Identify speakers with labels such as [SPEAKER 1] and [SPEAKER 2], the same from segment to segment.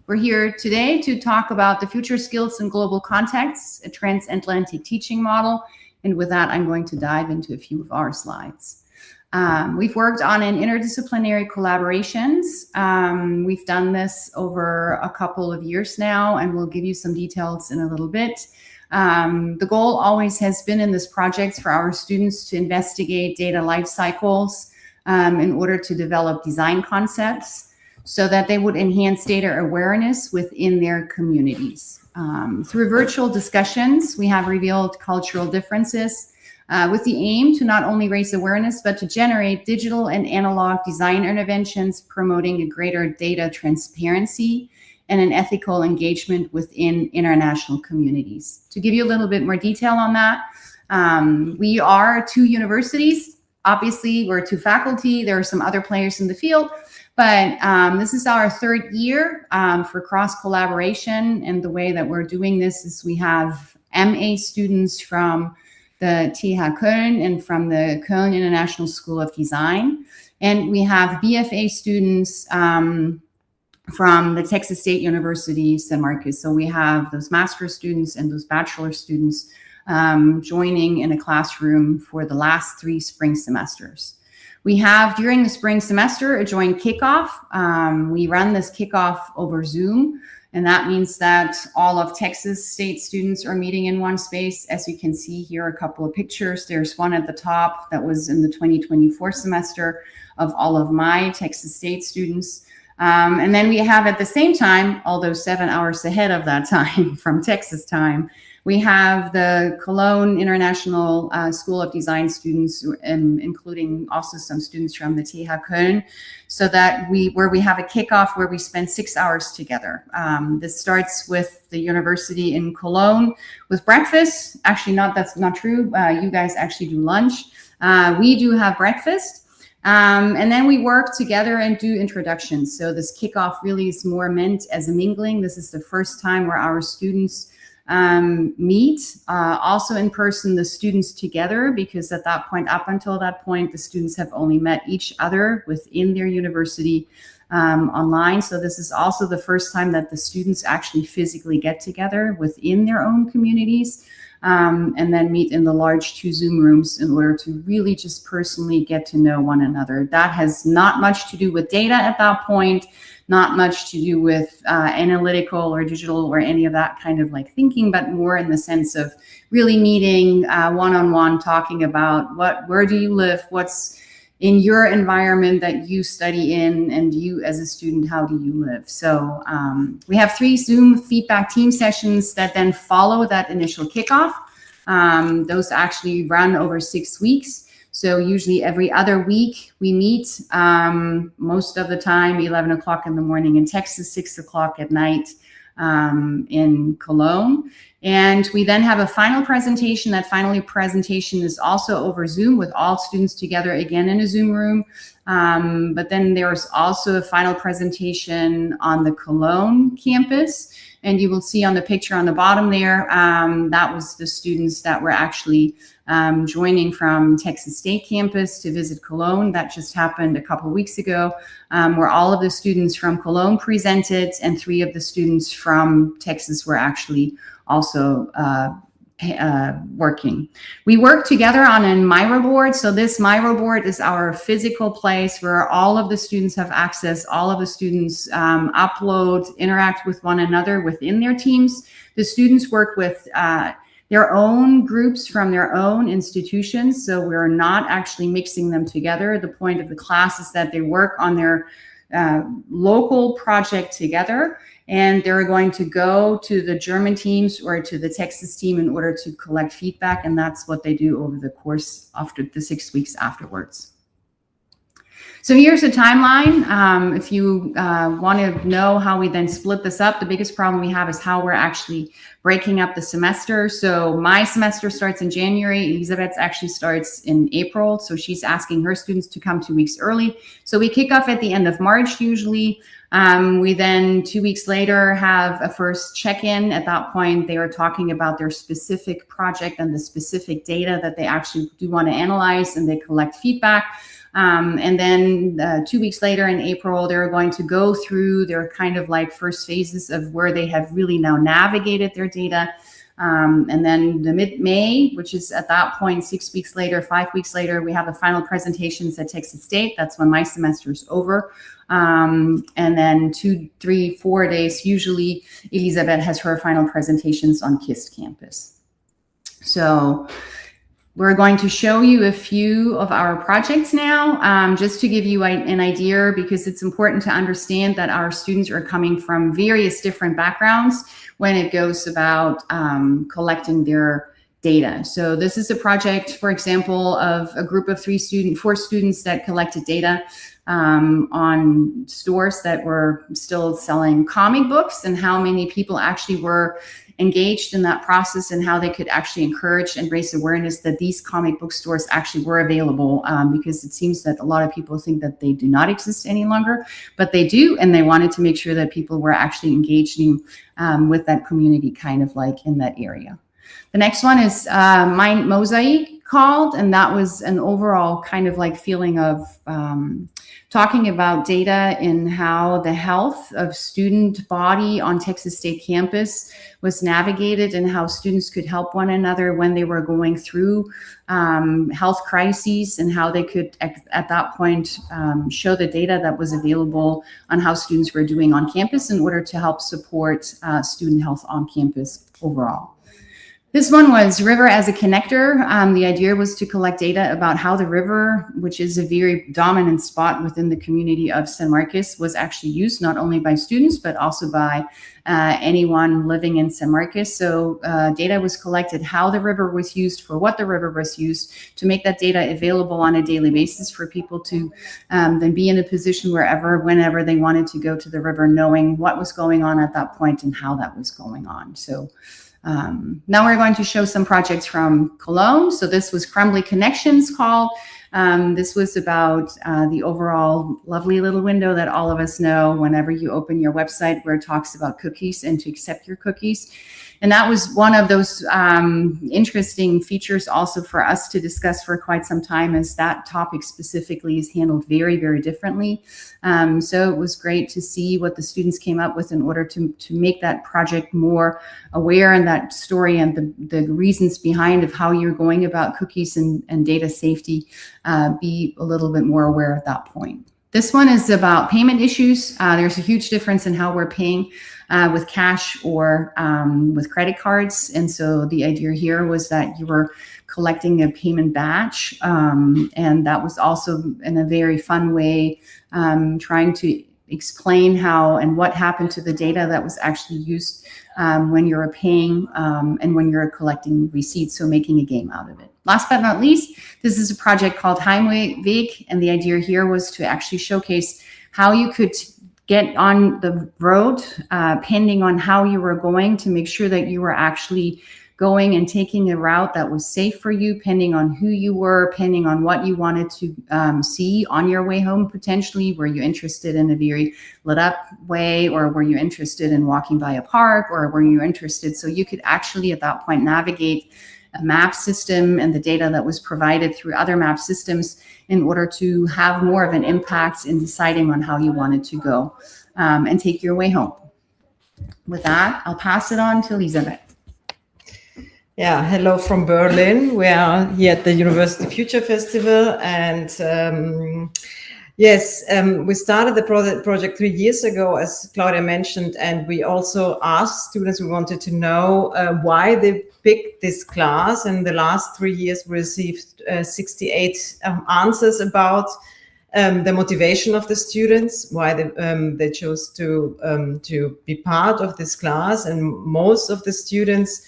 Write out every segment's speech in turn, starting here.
[SPEAKER 1] We're here today to talk about the future skills in global contexts, a transatlantic teaching model. And with that, I'm going to dive into a few of our slides. We've worked on an interdisciplinary collaborations. We've done this over a couple of years now, and we'll give you some details in a little bit. The goal always has been in this project for our students to investigate data life cycles in order to develop design concepts so that they would enhance data awareness within their communities. Through virtual discussions, we have revealed cultural differences with the aim to not only raise awareness, but to generate digital and analog design interventions, promoting a greater data transparency and an ethical engagement within international communities. To give you a little bit more detail on that, we are 2 universities. Obviously, we're 2 faculty. There are some other players in the field, but this is our 3rd year for cross collaboration. And the way that we're doing this is we have MA students from the TH Köln and from the Köln International School of Design. And we have BFA students from the Texas State University, San Marcos. So we have those master's students and those bachelor students joining in a classroom for the last 3 spring semesters. We have, during the spring semester, a joint kickoff. We run this kickoff over Zoom, and that means that all of Texas State students are meeting in one space. As you can see here, a couple of pictures. There's one at the top that was in the 2024 semester of all of my Texas State students. And then we have at the same time, although 7 hours ahead of that time from Texas time, we have the Cologne International School of Design students, including also some students from the TH Köln, so that we have a kickoff where we spend 6 hours together. This starts with the university in Cologne with breakfast. Actually, that's not true. You guys actually do lunch. We do have breakfast. And then we work together and do introductions. So this kickoff really is more meant as a mingling. This is the first time where our students meet, also in person, the students together, because at that point, up until that point, the students have only met each other within their university online. So this is also the first time that the students actually physically get together within their own communities. And then meet in the large 2 Zoom rooms in order to really just personally get to know one another. That has not much to do with data at that point, not much to do with analytical or digital or any of that kind of like thinking, but more in the sense of really meeting one-on-one, talking about where do you live, what's in your environment that you study in, and you as a student, how do you live? So we have 3 Zoom feedback team sessions that then follow that initial kickoff. Those actually run over 6 weeks. So usually every other week we meet, most of the time 11 o'clock in the morning in Texas, 6 o'clock at night in Cologne. And we then have a final presentation. That final presentation is also over Zoom with all students together again in a Zoom room. But then there's also a final presentation on the Cologne campus. And you will see on the picture on the bottom there, that was the students that were actually joining from Texas State campus to visit Cologne. That just happened a couple of weeks ago, where all of the students from Cologne presented and 3 of the students from Texas were actually also working. We work together on a Miro board. So this Miro board is our physical place where all of the students have access, all of the students upload, interact with one another within their teams. The students work with their own groups from their own institutions. So we're not actually mixing them together. The point of the class is that they work on their local project together, and they're going to go to the German teams or to the Texas team in order to collect feedback. And that's what they do over the course after the 6 weeks afterwards. So here's a timeline. If you want to know how we then split this up, the biggest problem we have is how we're actually breaking up the semester. So my semester starts in January. Elisabeth's actually starts in April. So she's asking her students to come 2 weeks early. So we kick off at the end of March usually. We then 2 weeks later have a first check-in. At that point, they are talking about their specific project and the specific data that they actually do want to analyze, and they collect feedback. And then 2 weeks later in April, they're going to go through their kind of like first phases of where they have really now navigated their data. And then the mid-May, which is at that point, 6 weeks later, 5 weeks later, we have the final presentations at Texas State. That's when my semester is over. And then 2, 3, 4 days, usually Elisabeth has her final presentations on KIST campus. So we're going to show you a few of our projects now, just to give you an idea, because it's important to understand that our students are coming from various different backgrounds when it goes about collecting their data. So this is a project, for example, of a group of 4 students that collected data on stores that were still selling comic books, and how many people actually were engaged in that process, and how they could actually encourage and raise awareness that these comic book stores actually were available, because it seems that a lot of people think that they do not exist any longer, but they do, and they wanted to make sure that people were actually engaging with that community kind of like in that area. The next one is Mind Mosaic called, and that was an overall kind of like feeling of talking about data in how the health of student body on Texas State campus was navigated, and how students could help one another when they were going through health crises, and how they could at that point show the data that was available on how students were doing on campus in order to help support student health on campus overall. This one was River as a Connector. The idea was to collect data about how the river, which is a very dominant spot within the community of San Marcos, was actually used not only by students, but also by anyone living in San Marcos. So data was collected, how the river was used, for what the river was used, to make that data available on a daily basis for people to then be in a position whenever they wanted to go to the river, knowing what was going on at that point and how that was going on. So now we're going to show some projects from Cologne. So this was Crumbly Connections called. This was about the overall lovely little window that all of us know whenever you open your website, where it talks about cookies and to accept your cookies. And that was one of those interesting features also for us to discuss for quite some time, as that topic specifically is handled very, very differently. So it was great to see what the students came up with in order to make that project more aware, and that story and the reasons behind of how you're going about cookies and data safety be a little bit more aware at that point. This one is about payment issues. There's a huge difference in how we're paying with cash or with credit cards. And so the idea here was that you were collecting a payment batch. And that was also in a very fun way, trying to explain how and what happened to the data that was actually used when you're paying and when you're collecting receipts, so making a game out of it. Last but not least, this is a project called Heimweg, and the idea here was to actually showcase how you could get on the road, pending on how you were going, to make sure that you were actually going and taking a route that was safe for you, pending on who you were, pending on what you wanted to see on your way home potentially. Were you interested in a very lit up way, or were you interested in walking by a park, or were you interested, so you could actually at that point navigate a map system and the data that was provided through other map systems in order to have more of an impact in deciding on how you wanted to go and take your way home. With that, I'll pass it on to Elisabeth.
[SPEAKER 2] Yeah, hello from Berlin. We are here at the University Future Festival, and we started the project 3 years ago, as Claudia mentioned, and we also asked students who wanted to know why they picked this class. And the last 3 years we received 68 answers about the motivation of the students, why they chose to be part of this class. And most of the students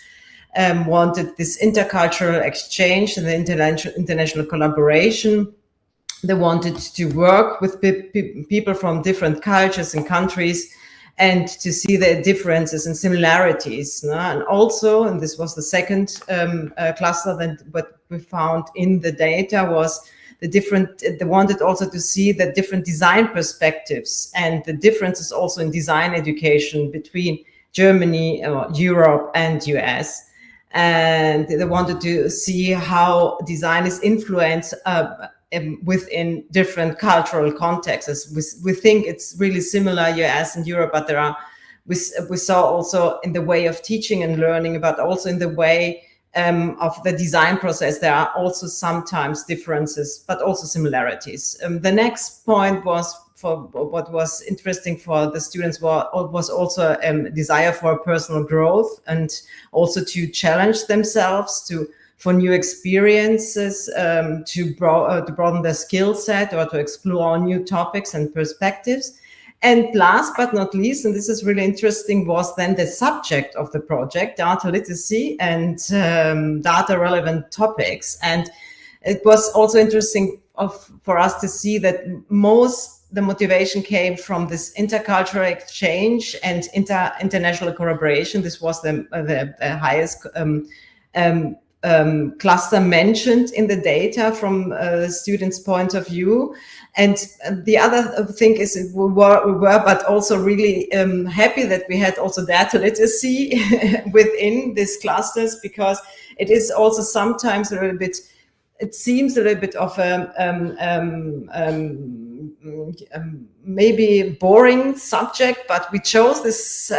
[SPEAKER 2] wanted this intercultural exchange and the international collaboration. They wanted to work with people from different cultures and countries, and to see the differences and similarities. And also, and this was the second cluster that what we found in the data, was they wanted also to see the different design perspectives and the differences also in design education between Germany, Europe and US. And they wanted to see how design is influenced within different cultural contexts. We think it's really similar US and Europe, but we saw also in the way of teaching and learning, but also in the way of the design process, there are also sometimes differences, but also similarities. The next point was, for what was interesting for the students was also a desire for personal growth and also to challenge themselves for new experiences, to broaden their skill set or to explore new topics and perspectives. And last but not least, and this is really interesting, was then the subject of the project, data literacy and data relevant topics. And it was also interesting for us to see that the motivation came from this intercultural exchange and international collaboration. This was the highest cluster mentioned in the data from the students' point of view. And the other thing is we were but also really happy that we had also data literacy within these clusters, because it is also sometimes a little bit, it seems a little bit of maybe boring subject, but we chose this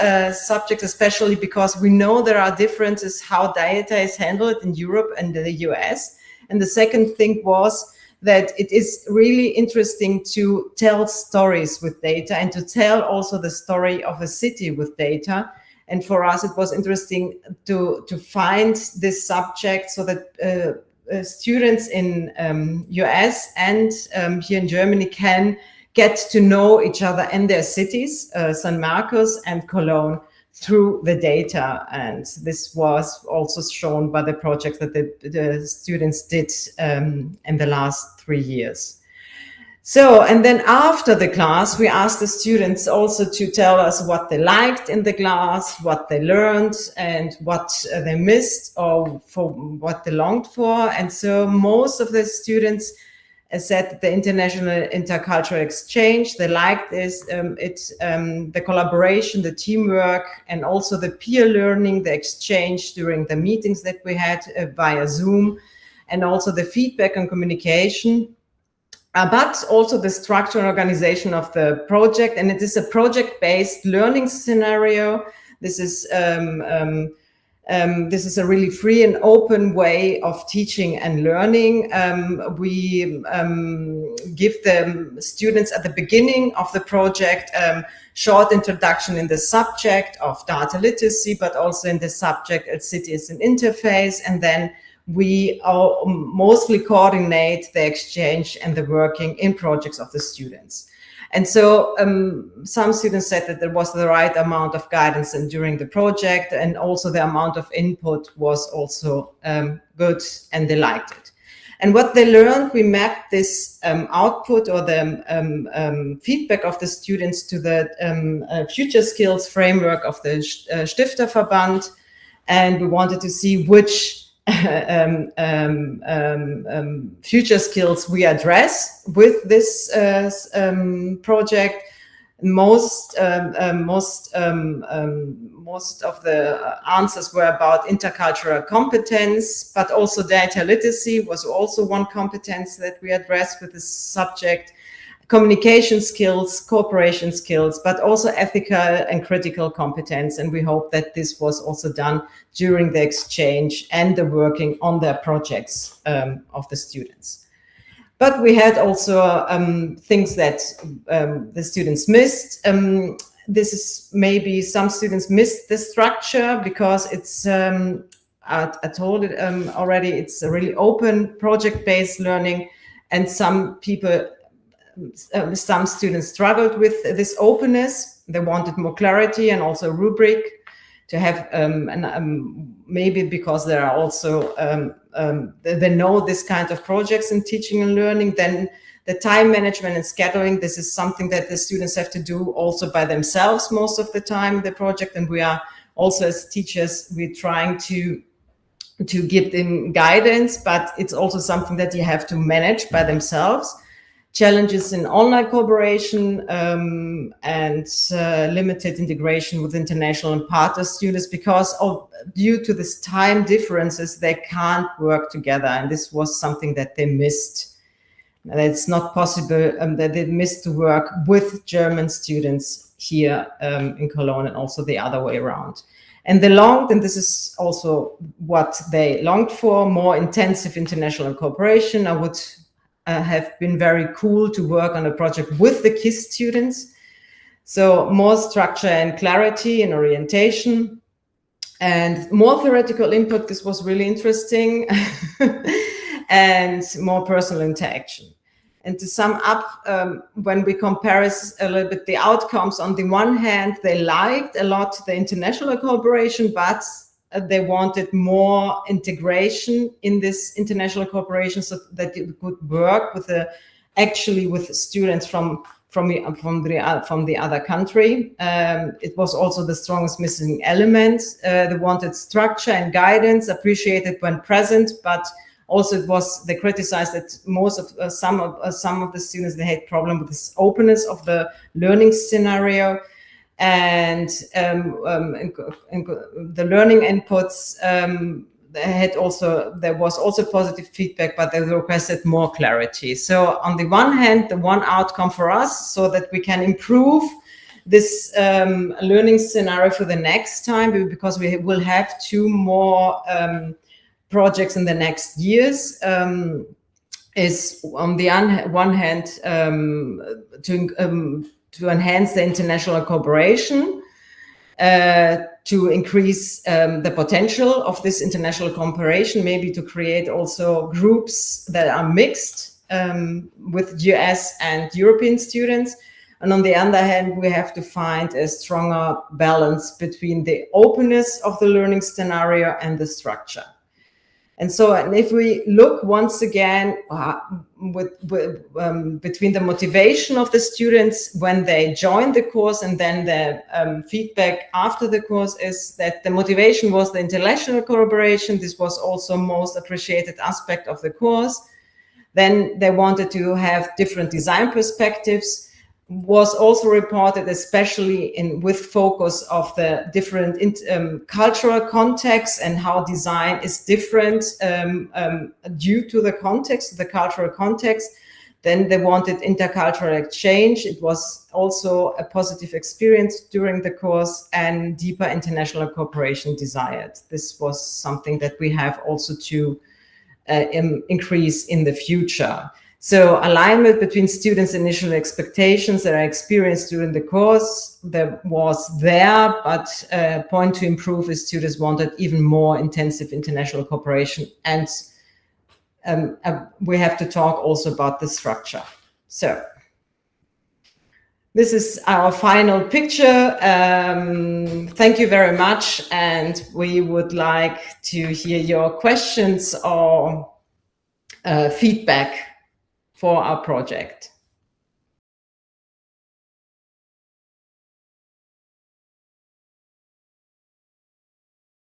[SPEAKER 2] subject especially because we know there are differences how data is handled in Europe and the US. And the second thing was that it is really interesting to tell stories with data and to tell also the story of a city with data. And for us, it was interesting to find this subject so that students in US and here in Germany can get to know each other and their cities, San Marcos and Cologne, through the data. And this was also shown by the project that the students did in the last 3 years. So, and then after the class, we asked the students also to tell us what they liked in the class, what they learned, and what they missed or for what they longed for. And so most of the students said the international intercultural exchange, they liked this, the collaboration, the teamwork, and also the peer learning, the exchange during the meetings that we had via Zoom, and also the feedback and communication. But also the structure and organization of the project. And it is a project-based learning scenario. This is a really free and open way of teaching and learning. We give the students at the beginning of the project short introduction in the subject of data literacy, but also in the subject as city as an interface. And then we mostly coordinate the exchange and the working in projects of the students. And so some students said that there was the right amount of guidance and during the project, and also the amount of input was also good, and they liked it. And what they learned, we mapped this output or the feedback of the students to the future skills framework of the Stifterverband. And we wanted to see which future skills we address with this project. Most of the answers were about intercultural competence, but also data literacy was also one competence that we addressed with this subject. Communication skills, cooperation skills, but also ethical and critical competence. And we hope that this was also done during the exchange and the working on their projects of the students. But we had also things that the students missed. This is maybe some students missed the structure because it's, I told it already, it's a really open project-based learning, and some students struggled with this openness. They wanted more clarity and also a rubric to have, maybe because there are also, they know this kind of projects in teaching and learning. Then the time management and scheduling, this is something that the students have to do also by themselves most of the time in the project. And we are also, as teachers, we're trying to to give them guidance, but it's also something that you have to manage by themselves. Challenges in online cooperation and limited integration with international and partner students, because due to this time differences, they can't work together. And this was something that they missed. And it's not possible that they missed to work with German students here in Cologne, and also the other way around. And and this is also what they longed for, more intensive international cooperation. I would have been very cool to work on a project with the KISS students. So more structure and clarity and orientation, and more theoretical input. This was really interesting. And more personal interaction. And to sum up, when we compare a little bit the outcomes, on the one hand, they liked a lot the international cooperation, but they wanted more integration in this international cooperation, so that it could work with with students from the other country. It was also the strongest missing element. They wanted structure and guidance, appreciated when present, but also they criticized that most of some of the students, they had problem with this openness of the learning scenario. And the learning inputs, there was also positive feedback, but they requested more clarity. So on the one hand, the one outcome for us, so that we can improve this learning scenario for the next time, because we will have 2 more projects in the next years, is on the one hand to enhance the international cooperation, to increase the potential of this international cooperation, maybe to create also groups that are mixed with US and European students. And on the other hand, we have to find a stronger balance between the openness of the learning scenario and the structure. And so, and if we look once again between the motivation of the students when they join the course and then the feedback after the course, is that the motivation was the international collaboration. This was also most appreciated aspect of the course. Then they wanted to have different design perspectives, was also reported, especially with focus of the different cultural contexts and how design is different due to the context, the cultural context. Then they wanted intercultural exchange. It was also a positive experience during the course, and deeper international cooperation desired. This was something that we have also to increase in the future. So alignment between students' initial expectations that are experienced during the course, but point to improve is students wanted even more intensive international cooperation. And we have to talk also about the structure. So this is our final picture. Thank you very much. And we would like to hear your questions or feedback for our project.